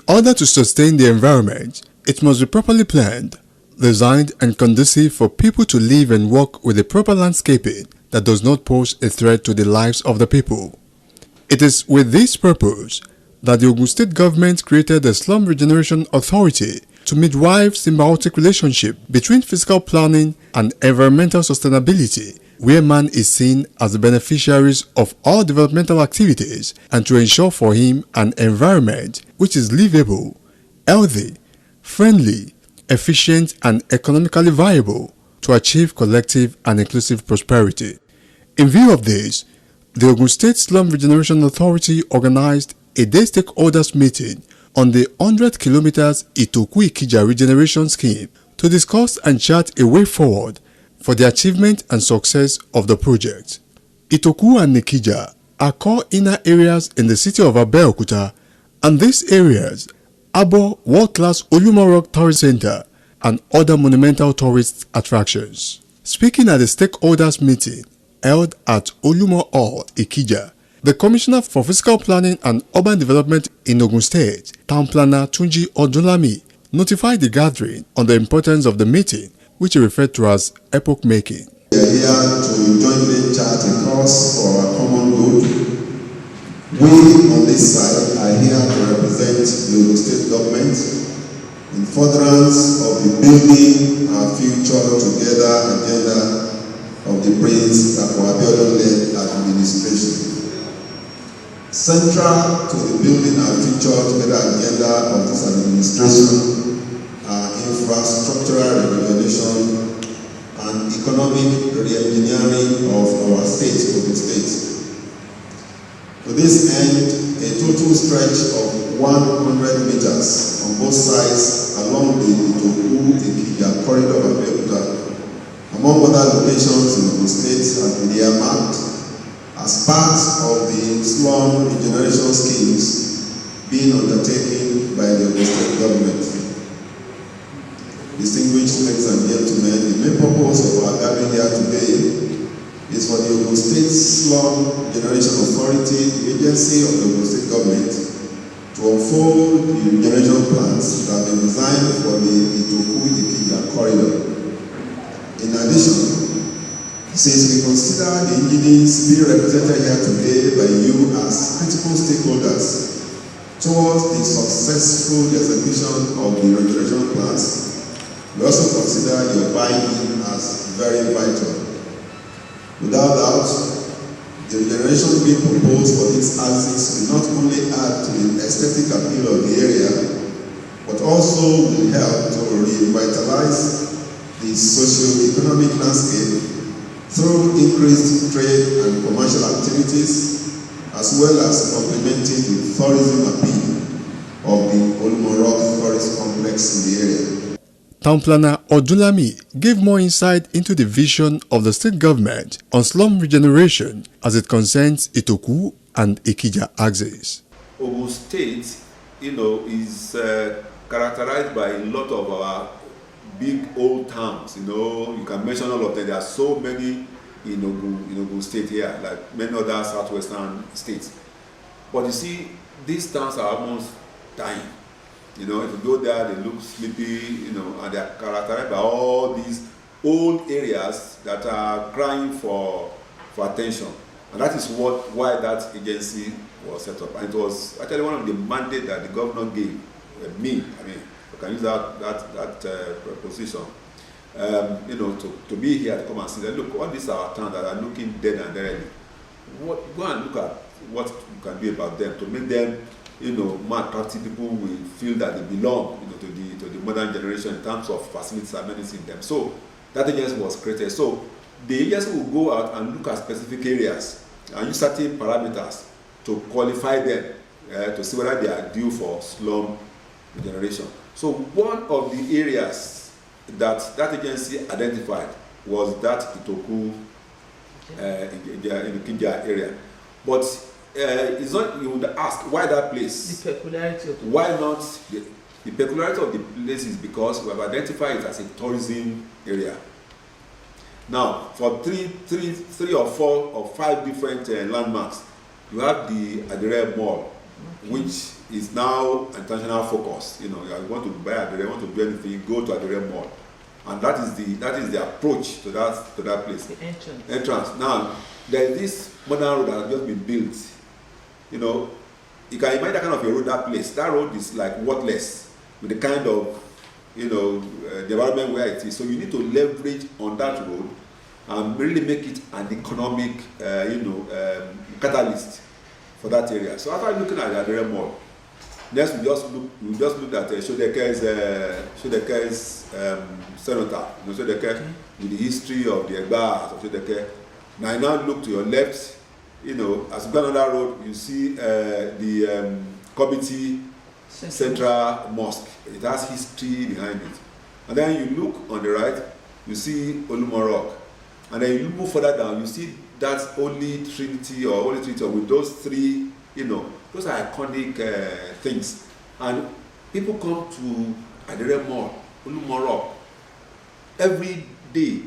order to sustain the environment, it must be properly planned, designed and conducive for people to live and work with a proper landscaping that does not pose a threat to the lives of the people. It is with this purpose that the Ogun State government created the Slum Regeneration Authority to midwife symbiotic relationship between physical planning and environmental sustainability, where man is seen as the beneficiaries of all developmental activities, and to ensure for him an environment which is livable, healthy, friendly, efficient and economically viable to achieve collective and inclusive prosperity. In view of this, the Ogun State Slum Regeneration Authority organized a day stakeholders meeting on the 100 kilometers Itoku-Ikija regeneration scheme to discuss and chart a way forward for the achievement and success of the project. Itoku and Ikija are core inner areas in the city of Abeokuta, and these areas harbor world-class Olumo Rock Tourist Center and other monumental tourist attractions. Speaking at the stakeholders meeting held at Olumo Hall, Ikija, the Commissioner for Physical Planning and Urban Development in Ogun State, Town Planner Tunji Odunlami, notified the gathering on the importance of the meeting, which he referred to as epoch-making. We are here to jointly chart a course for our common good. We on this side are here to represent the Ogun State government in furtherance of the building our future together agenda of the Prince Abeokuta-led administration. Central to the building our future together agenda of this administration are infrastructural rejuvenation and economic re-engineering of our state, Ogun State. To this end, a total stretch of 100 meters on both sides along the Itoku-Ikija corridor of Abeokuta, among other locations in Ogun State, has been earmarked as part of the slum regeneration schemes being undertaken by the Ogun State government. Distinguished ladies and gentlemen, the main purpose of our gathering here today is for the Ogun State Slum Regeneration Authority, the agency of the Ogun State government, to unfold the regeneration plans that have been designed for the Itoku-Ikija corridor. In addition, since we consider the engineers being represented here today by you as critical stakeholders towards the successful execution of the regeneration plans, we also consider your buy-in as very vital. Without doubt, the regeneration being proposed for this axis will not only add to the aesthetic appeal of the area, but also will help to revitalize the socio-economic landscape through increased trade and commercial activities, as well as complementing the tourism appeal of the Olumo Rock Forest Complex in the area. Town Planner Odunlami gave more insight into the vision of the state government on slum regeneration as it concerns Itoku and Ikija axis. Ogun State, is characterized by a lot of our big old towns. You can mention all of them. There are so many in Ogun State here, like many other southwestern states. But you see, these towns are almost dying. If you go there, they look sleepy, and they are characterized by all these old areas that are crying for attention. And that is why that agency was set up. And it was actually one of the mandates that the governor gave me. I can use that position, to be here to come and see that. Look, all these are towns that are looking dead and dirty. Go and look at what you can do about them to make them, more attractive. People will feel that they belong, to the modern generation in terms of facilities and amenities in them. So that agency was created. So the agency will go out and look at specific areas and use certain parameters to qualify them to see whether they are due for slum regeneration. So one of the areas that agency identified was that Itoku in the Ikija area. But it's not, you would ask, why that place? The peculiarity of the why not? The peculiarity of the place is because we have identified it as a tourism area. Now, for three or four or five different landmarks, you have the Adire Mall, which is now international focus. You know, you want to buy Adore, want to do anything, go to Adore Mall, and that is the approach to that place. The entrance. Entrance. Now there is this modern road that has just been built. You know, you can imagine that kind of a road, that place. That road is like worthless with the kind of, you know, the environment where it is. So you need to leverage on that road and really make it an economic, catalyst for that area. So after looking at the Adore Mall, next we just looked at Shodeke's senator, Shodeke, with the history of the Egbas of Shodeke. Now you now look to your left, as you go on that road, you see the Kobiti Central Mosque. It has history behind it. And then you look on the right, you see Olumorok. And then you move further down, you see that Holy Trinity with those three, those are iconic things. And people come to Adore Mall, Olumorok, every day.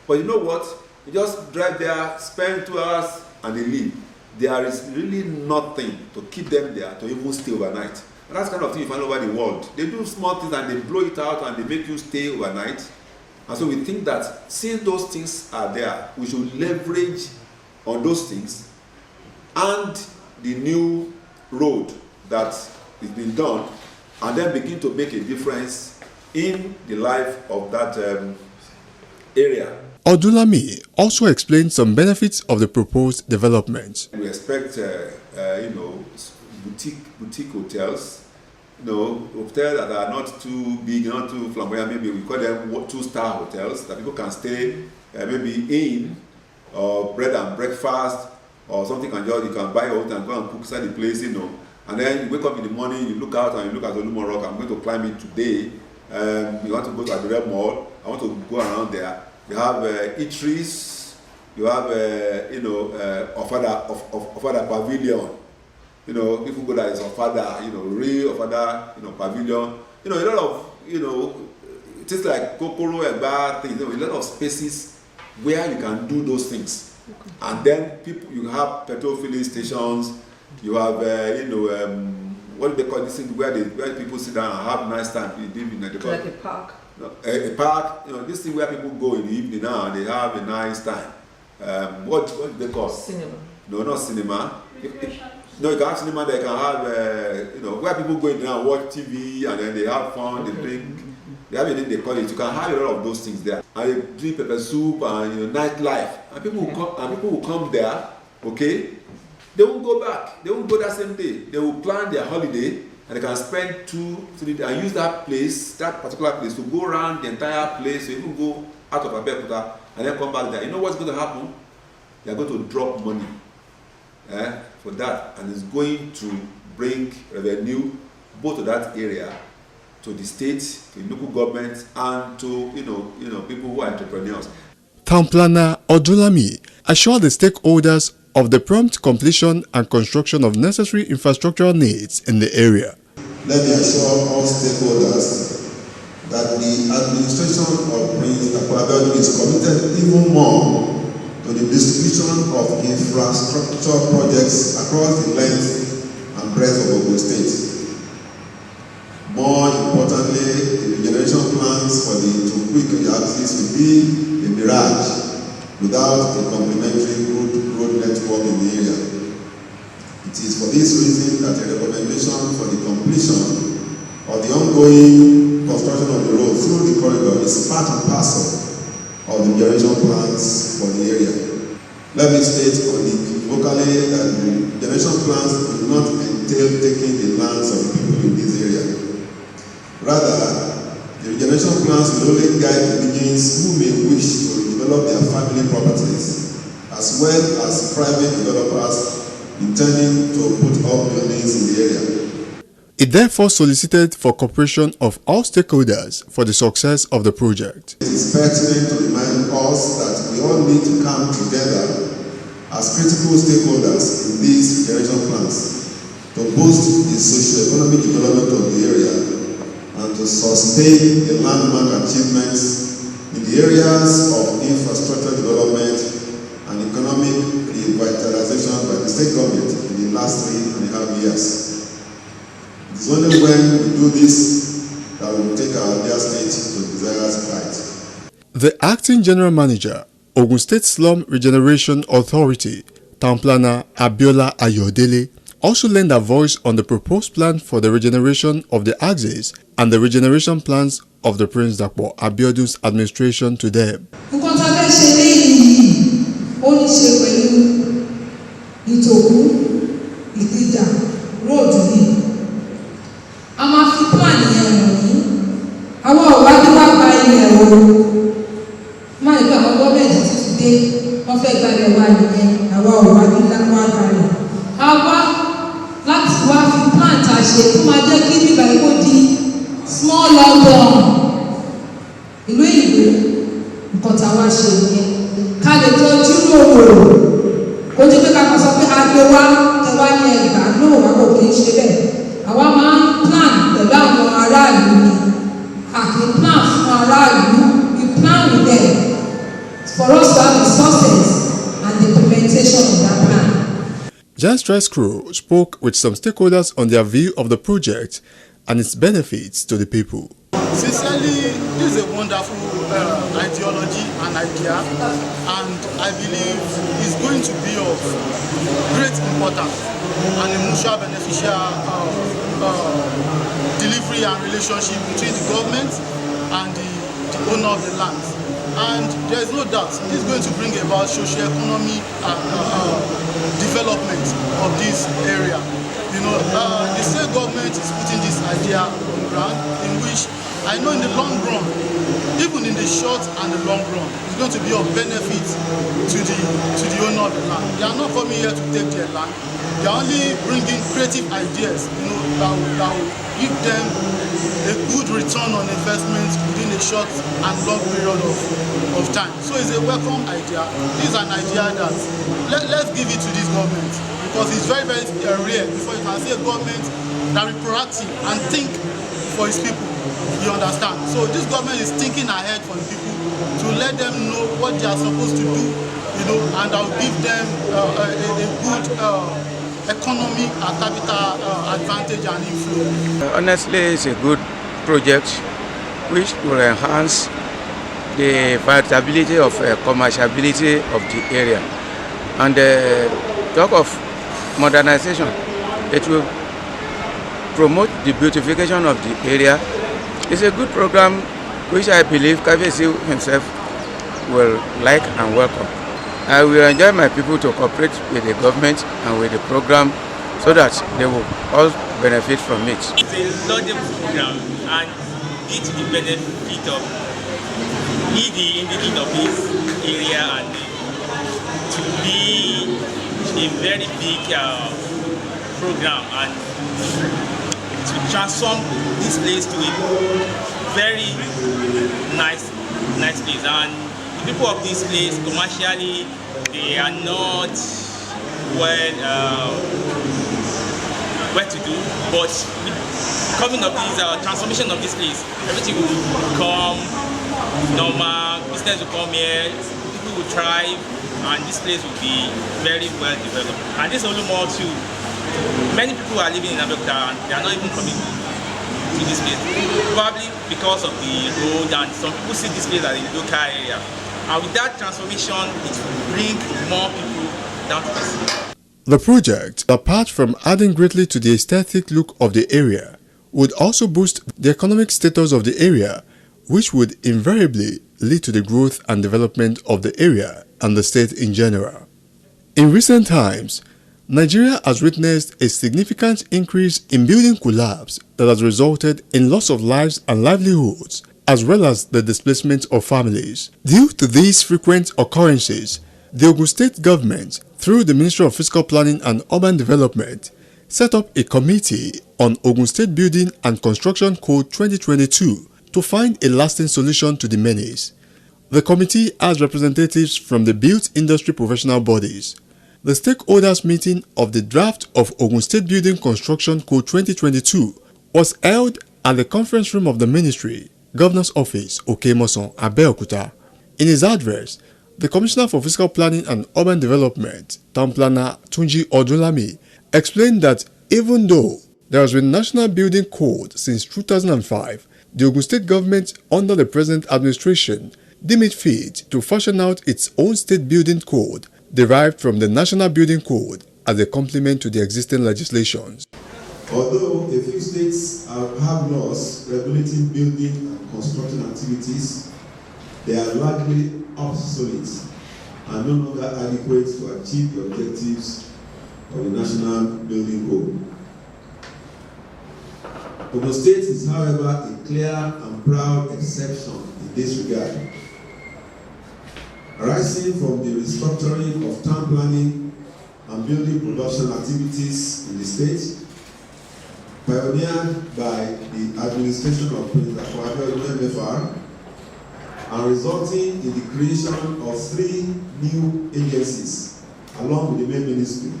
But you know what? You just drive there, spend 2 hours, and they leave. There is really nothing to keep them there to even stay overnight. And that's the kind of thing you find over the world. They do small things and they blow it out and they make you stay overnight. And so we think that since those things are there, we should leverage on those things and the new road that is being done, and then begin to make a difference in the life of that area. Odulami also explained some benefits of the proposed development. We expect, boutique hotels, hotels that are not too big, not too flamboyant. Maybe we call them 2-star hotels that people can stay, maybe in, or bread and breakfast, or something you can buy out and go and cook inside the place, And then you wake up in the morning, you look out and you look at Olumorok. I'm going to climb it today. You want to go to Adore Mall. I want to go around there. You have eateries. You have Ofada Pavilion. People go there, it's Ofada, real Ofada, pavilion. A lot of, things like Kokoro and bad things. A lot of spaces where you can do those things. Okay. And then you have petrol filling stations. You have, what do they call this thing where people sit down and have nice time? Like a park. A park, this thing where people go in the evening now and they have a nice time. What do they call? Cinema. No, not cinema. No, you can have cinema. They can have, where people go in now and watch TV and then they have fun. They drink. They have anything they call it. You can have a lot of those things there. And they drink pepper soup and nightlife. And people will come there. Okay, they won't go back. They won't go that same day. They will plan their holiday. And they can spend 2-3 days and use that particular place to go around the entire place, so even go out of Abeokuta and then come back there. You know what's going to happen? They are going to drop money for that, and it's going to bring revenue both to that area, to the state, to the local government, and to people who are entrepreneurs. Town planner Odulami assured the stakeholders of the prompt completion and construction of necessary infrastructural needs in the area. Let me assure all stakeholders that the administration of Prince Abeokuta is committed even more to the distribution of infrastructure projects across the length and breadth of Ogun State. More importantly, the regeneration plans for the two-quick axis will be a mirage without a complementary road network in the area. It is for this reason that a recommendation for the completion of the ongoing construction of the road through the corridor is part and parcel of the regeneration plans for the area. Let me state locally that the regeneration plans do not entail taking the lands of the people in this area. Rather, the regeneration plans will only guide the indigenes who may wish to develop their family properties, as well as private developers intending to put up buildings in the area. It therefore solicited for cooperation of all stakeholders for the success of the project. It is pertinent to remind us that we all need to come together as critical stakeholders in these regeneration plans to boost the socio-economic development of the area and to sustain the landmark achievements in the areas of infrastructure development and economic revitalization by the state government in the last 3.5 years. when we do this that we will take our dear state to desirous heights. The acting general manager, Ogun State Slum Regeneration Authority, Town Planner Abiola Ayodele, also lent a voice on the proposed plan for the regeneration of the axis and the regeneration plans of the Prince Dapo Abiodun's administration to them. Small London, ìlú ìlú nǹkan táwa ṣe nìyẹn ká lè tọ́jú lòrò kó jẹ́ pé ká kọ́ sọ pé agbe wa tẹwa ní ẹgbàá náà wà kò kì í ṣe bẹ́ẹ̀ àwa máa ń plan pẹ̀lú àwọn aráàlú ni a kì í plan fún aráàlú we plan with them for us to have the success and the implementation of that plan. Giant Stress Crew spoke with some stakeholders on their view of the project and its benefits to the people. Sincerely, this is a wonderful ideology and idea, and I believe it's going to be of great importance and a mutual beneficial delivery and relationship between the government and the owner of the land. And there is no doubt this is going to bring about socio-economic development of this area. You know, the state government is putting this idea on the ground, in which I know in the long run, even in the short and the long run, it's going to be of benefit to the owner of the land. They are not coming here to take their land. They are only bringing creative ideas, you know, that will give them a good return on investment within a short and long period of time. So it's a welcome idea. This is an idea that let's give it to this government, because it's very, very rare before you can see a government that is proactive and think for its people. You understand? So this government is thinking ahead for the people to let them know what they are supposed to do, you know, and that will give them a good economic and capital advantage and influence. Honestly, it's a good project which will enhance the viability of commerciality of the area. And talk of modernization, it will promote the beautification of the area. It's a good program which I believe Kavesi himself will like and welcome. I will enjoy my people to cooperate with the government and with the program so that they will all benefit from it. It's a laudable program and it the benefit of the individual of this area and to be a very big program and to transform this place to a very nice place. And the people of this place commercially, they are not well to do, but with coming of this transformation of this place, everything will become normal, business will come here, people will thrive, and this place will be very well developed. And this is only more too. Many people are living in Abeokuta and they are not even coming to this place, probably because of the road, and some people see this place as a local area. And with that transformation, it will bring more people down to this. The project, apart from adding greatly to the aesthetic look of the area, would also boost the economic status of the area, which would invariably lead to the growth and development of the area and the state in general. In recent times, Nigeria has witnessed a significant increase in building collapse that has resulted in loss of lives and livelihoods, as well as the displacement of families. Due to these frequent occurrences, the Ogun State government, through the Ministry of Fiscal Planning and Urban Development, set up a committee on Ogun State Building and Construction Code 2022 to find a lasting solution to the menace. The committee has representatives from the built industry professional bodies. The stakeholders meeting of the draft of Ogun State Building Construction Code 2022 was held at the conference room of the Ministry, Governor's Office, NTA Abeokuta. In his address, the Commissioner for Fiscal Planning and Urban Development, Town Planner Tunji Odunlami, explained that even though There has been National Building Code since 2005. The Ogun State government, under the present administration, deemed it fit to fashion out its own state building code derived from the National Building Code as a complement to the existing legislations. Although a few states have laws regulating building and construction activities, they are largely obsolete and no longer adequate to achieve the objectives of the National Building Code. Ogun State is, however, a clear and proud exception in this regard. Arising from the restructuring of town planning and building production activities in the state, pioneered by the administration of Prince Abeokuta MFR, and resulting in the creation of 3 new agencies along with the main ministry,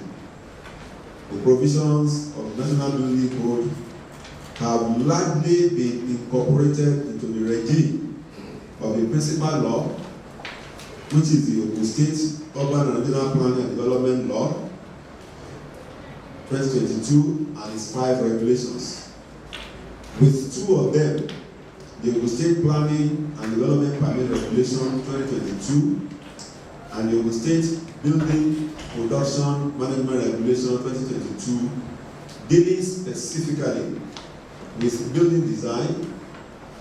the provisions of the National Building Code have largely been incorporated into the regime of the principal law, which is the Ogun State Urban and Regional Planning and Development Law 2022 and its 5 regulations. With 2 of them, the Ogun State Planning and Development Permit Regulation 2022 and the Ogun State Building Production Management Regulation 2022, dealing specifically with building design,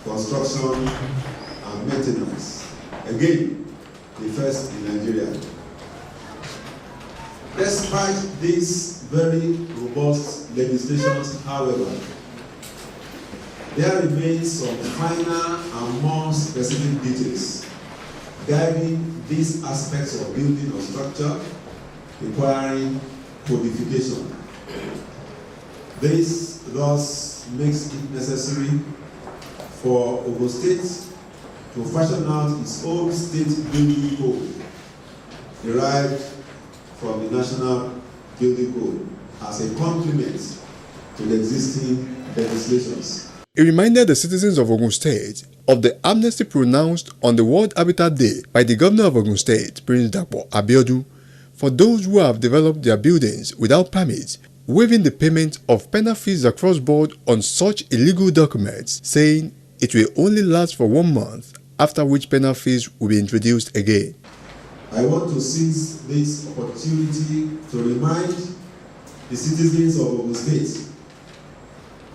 construction, and maintenance. Again, the first in Nigeria. Despite these very robust legislations, however, there remains some finer and more specific details guiding these aspects of building or structure requiring codification. This thus makes it necessary for Ogun State to fashion out its own state building code derived from the National Building Code as a complement to the existing legislations. He reminded the citizens of Ogun State of the amnesty pronounced on the World Habitat Day by the Governor of Ogun State, Prince Abeokuta, for those who have developed their buildings without permits, waiving the payment of penal fees across board on such illegal documents, saying it will only last for 1 month, after which penal fees will be introduced again. I want to seize this opportunity to remind the citizens of Ogun State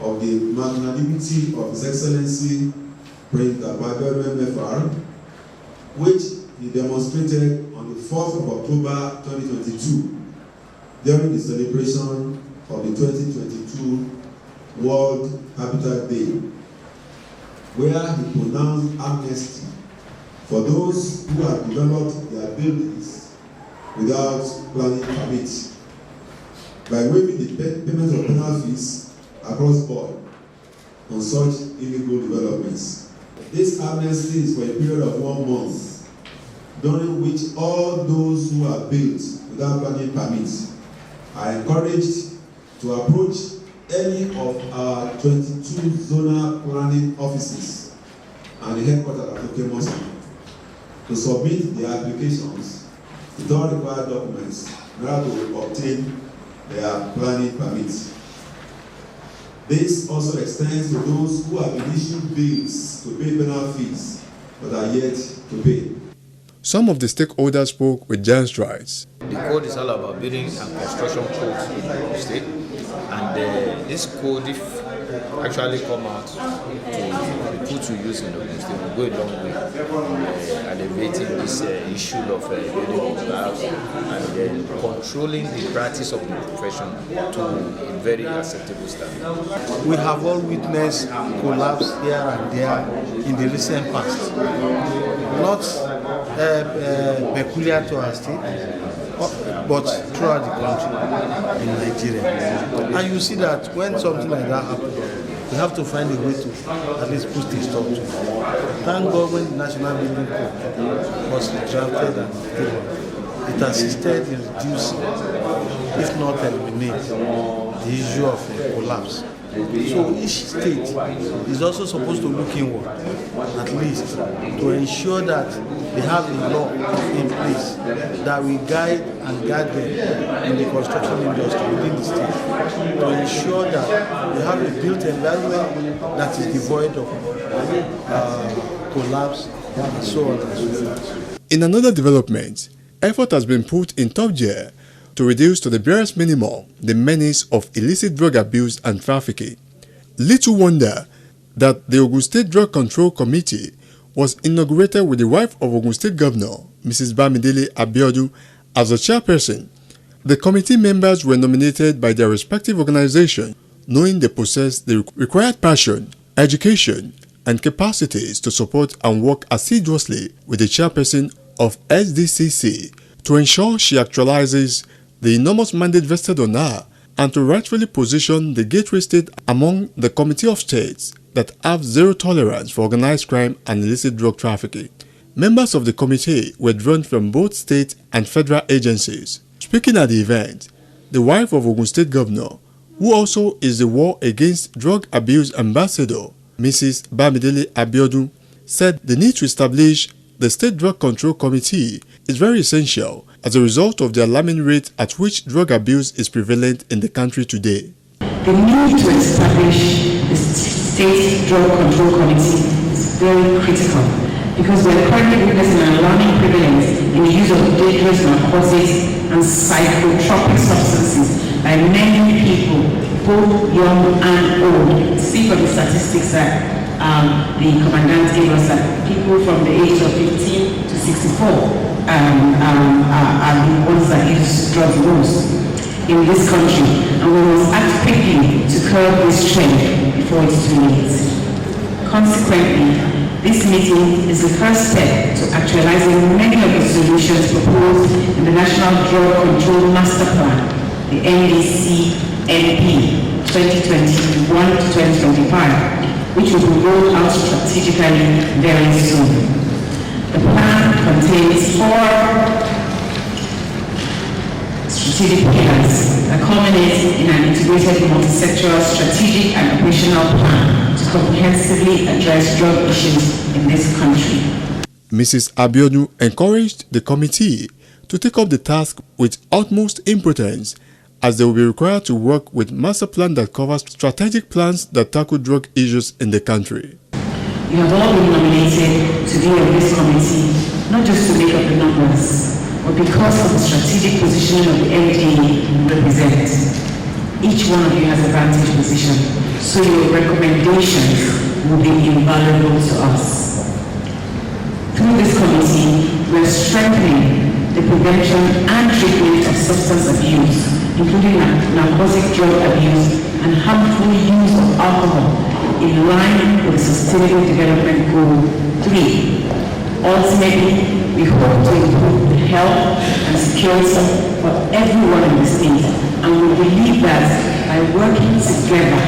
of the magnanimity of His Excellency Prince Abeokuta MFR, which he demonstrated on the 4th of October 2022 during the celebration of the 2022 World Habitat Day, where he pronounced amnesty for those who have developed their buildings without planning permits by waiving the payment of penal fees across board on such illegal developments. This amnesty is for a period of 1 month, during which all those who are built without planning permits are encouraged to approach any of our 22 zonal planning offices and the headquarters at Okemosi to submit their applications with all required documents in order to obtain their planning permits. This also extends to those who have been issued bills to pay penal fees but are yet to pay. Some of the stakeholders spoke with giant strides. The code is all about building and construction codes in the state, and this code, if actually come out to be put to use in the state, will go a long way elevating this issue of building collapse and controlling the practice of the profession to a very acceptable standard. We have all witnessed collapse here and there in the recent past, not peculiar to our state, but throughout the country in Nigeria. And you see that when something like that happens, we have to find a way to at least put a stop to it. Thank God when the National Building Code was drafted and it assisted in reducing, if not eliminating, the issue of collapse So each state is also supposed to look inward, at least, to ensure that they have a law in place that will guide and guide them in the construction industry within the state, to ensure that we have a built environment that is devoid of collapse, and so on and so forth. In another development, effort has been put in top gear to reduce to the barest minimum the menace of illicit drug abuse and trafficking. Little wonder that the Ogun State Drug Control Committee was inaugurated with the wife of Ogun State Governor, Mrs. Bamidele Abeokuta, as the chairperson. The committee members were nominated by their respective organizations, knowing they possess the required passion, education, and capacities to support and work assiduously with the chairperson of SDCC to ensure she actualizes the enormous mandate vested on her and to rightfully position the gateway state among the committee of states that have zero tolerance for organized crime and illicit drug trafficking. Members of the committee were drawn from both state and federal agencies. Speaking at the event, the wife of Ogun State Governor, who also is the War Against Drug Abuse Ambassador, Mrs. Bamidele Abeokuta, said the need to establish the State Drug Control Committee is very essential as a result of the alarming rate at which drug abuse is prevalent in the country today. The need to establish the State Drug Control Committee is very critical because we are currently witnessing an alarming prevalence in the use of dangerous narcotics and psychotropic substances by many people, both young and old. Speak of the statistics that the commandant gave us, that people from the age of 15 to 64 are the ones that use drugs most in this country, and we must act quickly to curb this trend before it's too late. Consequently, this meeting is the first step to actualizing many of the solutions proposed in the National Drug Control Master Plan, the NDC-NP 2021 to 2025, which will be rolled out strategically very soon. The plan contains 4 strategic pillars that culminate in an integrated multi-sectoral strategic and operational plan to comprehensively address drug issues in this country. Mrs. Abeokuta encouraged the committee to take up the task with utmost importance, as they will be required to work with master plan that covers strategic plans that tackle drug issues in the country. You have all been nominated to be on this committee, not just to make up the numbers, but because of the strategic positioning of the NTA you represent. Each one of you has a vantage position, so your recommendations will be invaluable to us. Through this committee, we are strengthening the prevention and treatment of substance abuse, including narcotic drug abuse and harmful use of alcohol, in line with the Sustainable Development Goal 3. Ultimately, we hope to improve the health and security for everyone in the state, and we believe that by working together,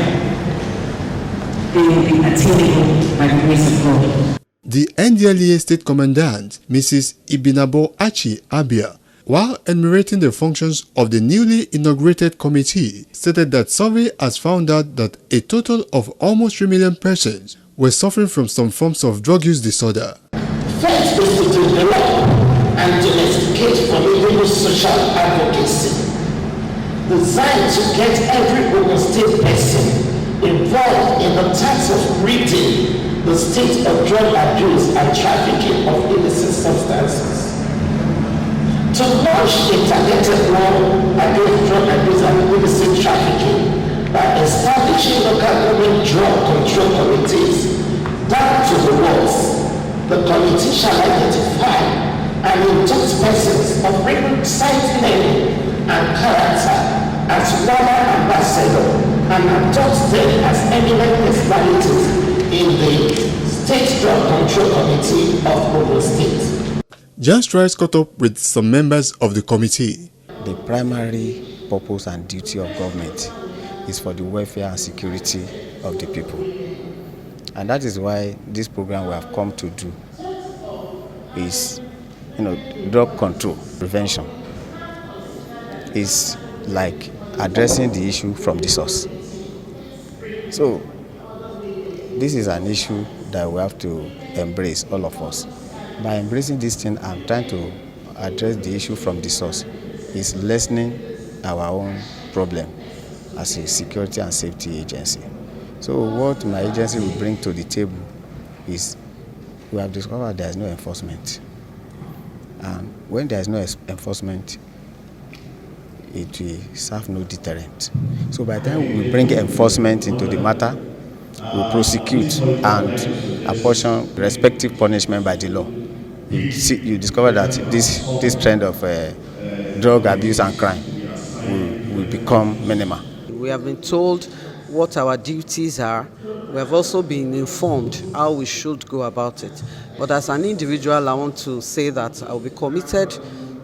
they will be attainable by the grace of God. The NDLEA State Commandant, Mrs. Ibinabo Achi Abia, while enumerating the functions of the newly inaugurated committee, stated that survey has found out that a total of almost 3 million persons were suffering from some forms of drug use disorder. First is to develop and domesticate formidable social advocacy, designed to get every Ogun State person involved in the task of ridding the state of drug abuse and trafficking of illicit substances. To launch a targeted law against drug abuse and illicit trafficking by establishing local government drug control committees down to the wards, the committee shall identify and induct persons of rigorous learning and character as moral ambassador and adopt them as eminent personalities in the State Drug Control Committee of Ogun State. Just Rice caught up with some members of the committee. The primary purpose and duty of government is for the welfare and security of the people. And that is why this program we have come to do is, drug control, prevention. Is like addressing the issue from the source. So this is an issue that we have to embrace, all of us. By embracing this thing, I'm trying to address the issue from the source. It's lessening our own problem as a security and safety agency. So what my agency will bring to the table is we have discovered there is no enforcement. And when there is no enforcement, it will serve no deterrent. So by the time we bring enforcement into the matter, we prosecute and apportion respective punishment by the law. You discover that this trend of drug abuse and crime will become minimal. We have been told what our duties are. We have also been informed how we should go about it. But as an individual, I want to say that I will be committed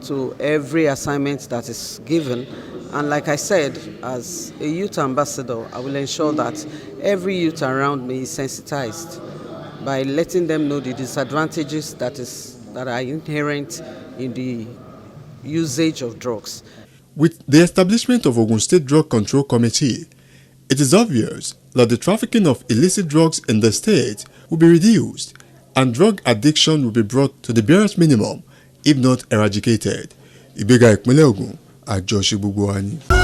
to every assignment that is given. And like I said, as a youth ambassador, I will ensure that every youth around me is sensitized by letting them know the disadvantages that are inherent in the usage of drugs. With the establishment of Ogun State Drug Control Committee, it is obvious that the trafficking of illicit drugs in the state will be reduced and drug addiction will be brought to the barest minimum, if not eradicated. Ibega Ikmele Ogun, Ajoshi Bugwani.